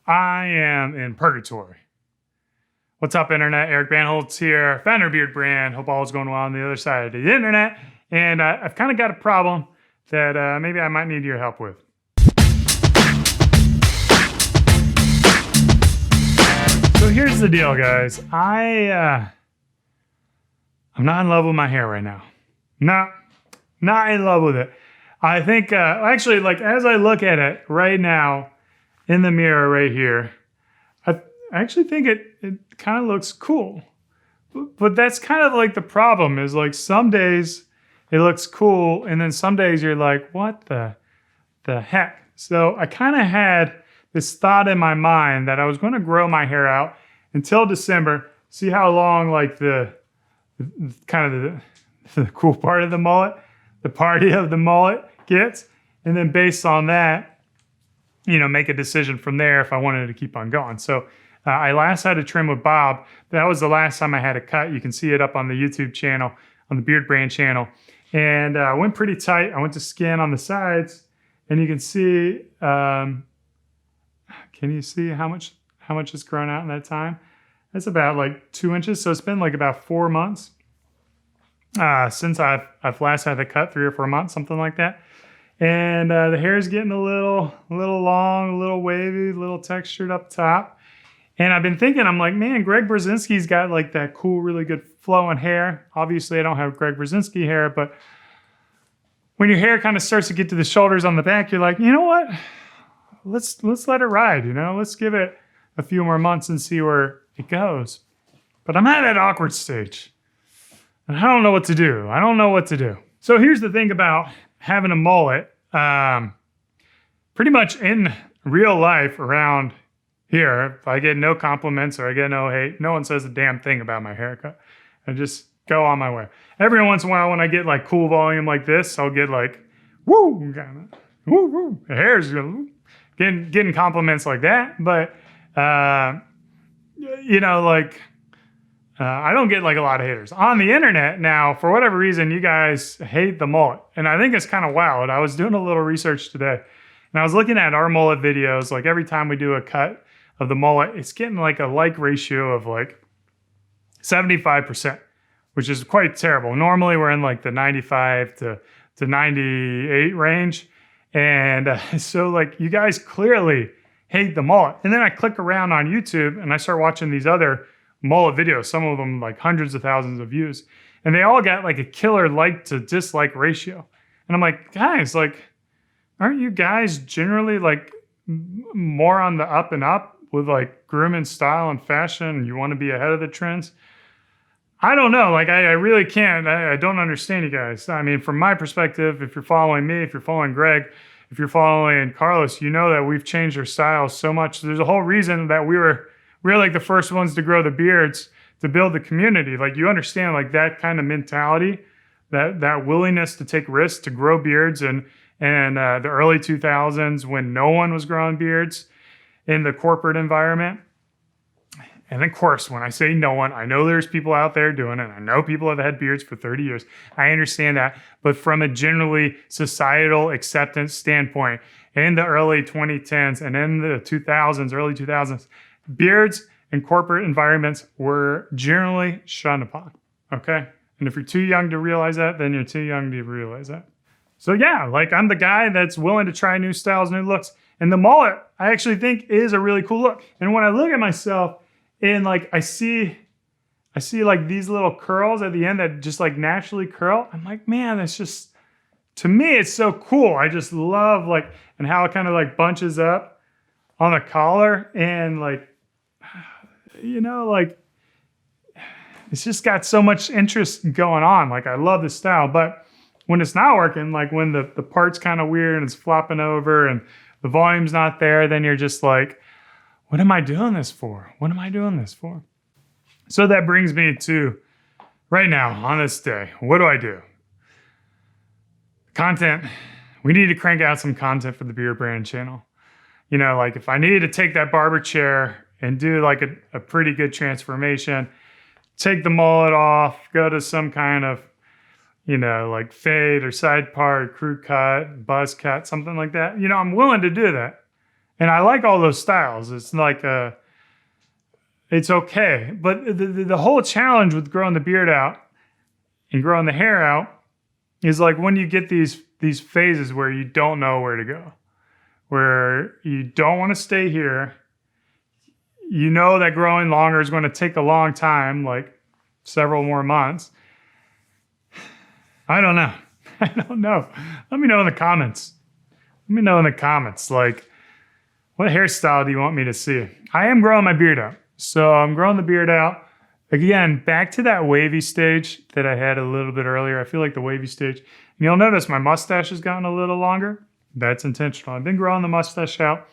I am in purgatory. What's up, internet? Eric Bandholz here, founder of Beardbrand. Hope all is going well on the other side of the internet. And I've kind of got a problem that maybe I might need your help with. So here's the deal, guys. I'm not in love with my hair right now. Not in love with it. I think, actually, like as I look at it right now in the mirror right here, I actually think it kind of looks cool. But that's kind of like the problem is like some days it looks cool and then some days you're like, what the heck? So I kind of had this thought in my mind that I was going to grow my hair out until December, see how long like the cool part of the mullet, the party of the mullet gets, and then based on that, you know, make a decision from there if I wanted to keep on going. So I last had a trim with Bob. That was the last time I had a cut. You can see it up on the YouTube channel, on the Beardbrand channel. And I went pretty tight. I went to skin on the sides, and you can see, can you see how much has grown out in that time? That's about like 2 inches. So it's been like about 4 months since I've last had the cut, 3 or 4 months, something like that. And the hair is getting a little long, a little wavy, a little textured up top. And I've been thinking, I'm like, man, Greg Berzinsky's got like that cool, really good flowing hair. Obviously, I don't have Greg Berzinsky hair, but when your hair kind of starts to get to the shoulders on the back, you're like, you know what? Let's let it ride, you know? Let's give it a few more months and see where it goes. But I'm at that awkward stage. And I don't know what to do. So here's the thing about having a mullet. Pretty much in real life around here, if I get no compliments or I get no hate, no one says a damn thing about my haircut. I just go on my way. Every once in a while when I get like cool volume like this, I'll get like, woo, kind of, woo, woo. The hair's getting compliments like that. But, you know, like, I don't get like a lot of haters. On the internet now, for whatever reason, you guys hate the mullet. And I think it's kind of wild. I was doing a little research today and I was looking at our mullet videos. Like every time we do a cut of the mullet, it's getting like a like ratio of like 75%, which is quite terrible. Normally we're in like the 95 to 98 range. And so like you guys clearly hate the mullet. And then I click around on YouTube and I start watching these other mullet videos, some of them like hundreds of thousands of views, and they all got like a killer like to dislike ratio. And I'm like, guys, like, aren't you guys generally like more on the up and up with like grooming style and fashion? You want to be ahead of the trends? I don't know. Like, I really can't. I don't understand you guys. I mean, from my perspective, if you're following me, if you're following Greg, if you're following Carlos, you know that we've changed our styles so much. There's a whole reason that we're like the first ones to grow the beards to build the community. Like you understand like that kind of mentality, that willingness to take risks to grow beards and the early 2000s when no one was growing beards in the corporate environment. And of course, when I say no one, I know there's people out there doing it. I know people have had beards for 30 years. I understand that. But from a generally societal acceptance standpoint, in the early 2010s and in the 2000s, early 2000s, beards in corporate environments were generally shunned upon, okay? And if you're too young to realize that, then you're too young to realize that. So yeah, like I'm the guy that's willing to try new styles, new looks. And the mullet, I actually think is a really cool look. And when I look at myself and like I see like these little curls at the end that just like naturally curl, I'm like, man, that's just, to me, it's so cool. I just love like, and how it kind of like bunches up on the collar and like, you know, like it's just got so much interest going on. Like I love the style, but when it's not working, like when the part's kind of weird and it's flopping over and the volume's not there, then you're just like, what am I doing this for? What am I doing this for? So that brings me to right now on this day, what do I do? Content. We need to crank out some content for the Beardbrand channel. You know, like if I needed to take that barber chair and do like a pretty good transformation, take the mullet off, go to some kind of, you know, like fade or side part, crew cut, buzz cut, something like that. You know, I'm willing to do that. And I like all those styles. It's like it's okay. But the whole challenge with growing the beard out and growing the hair out is like when you get these phases where you don't know where to go, where you don't want to stay here. You know that growing longer is going to take a long time, like several more months. I don't know. I don't know. Let me know in the comments. Let me know in the comments, like, what hairstyle do you want me to see? I am growing my beard out. So I'm growing the beard out. Again, back to that wavy stage that I had a little bit earlier. I feel like the wavy stage. And you'll notice my mustache has gotten a little longer. That's intentional. I've been growing the mustache out,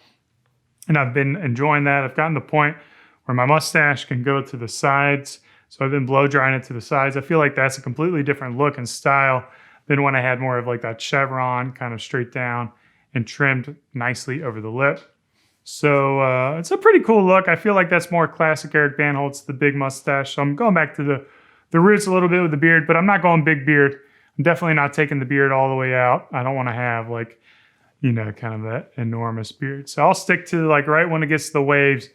and I've been enjoying that. I've gotten to the point where my mustache can go to the sides. So I've been blow drying it to the sides. I feel like that's a completely different look and style than when I had more of like that chevron, kind of straight down and trimmed nicely over the lip. So it's a pretty cool look. I feel like that's more classic Eric Bandholz, the big mustache. So I'm going back to the roots a little bit with the beard, but I'm not going big beard. I'm definitely not taking the beard all the way out. I don't want to have like, you know, kind of that enormous beard. So I'll stick to like right when it gets to the waves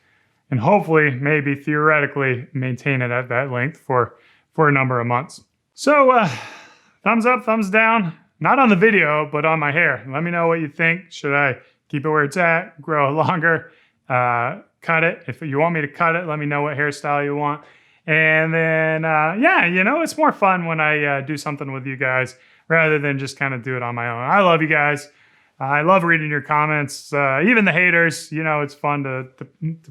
and hopefully, maybe theoretically, maintain it at that length for a number of months. So thumbs up, thumbs down, not on the video, but on my hair. Let me know what you think. Should I keep it where it's at, grow it longer, cut it? If you want me to cut it, let me know what hairstyle you want. And then, yeah, you know, it's more fun when I do something with you guys rather than just kind of do it on my own. I love you guys. I love reading your comments, even the haters. You know, it's fun to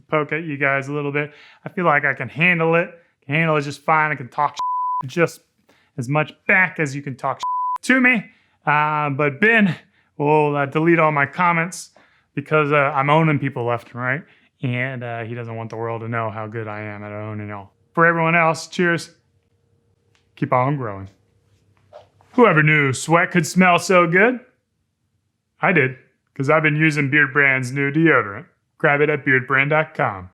poke at you guys a little bit. I feel like I can handle it. Just fine. I can talk just as much back as you can talk to me. But Ben will delete all my comments because I'm owning people left and right. And he doesn't want the world to know how good I am at owning y'all. For everyone else, cheers. Keep on growing. Whoever knew sweat could smell so good? I did, because I've been using Beardbrand's new deodorant. Grab it at beardbrand.com.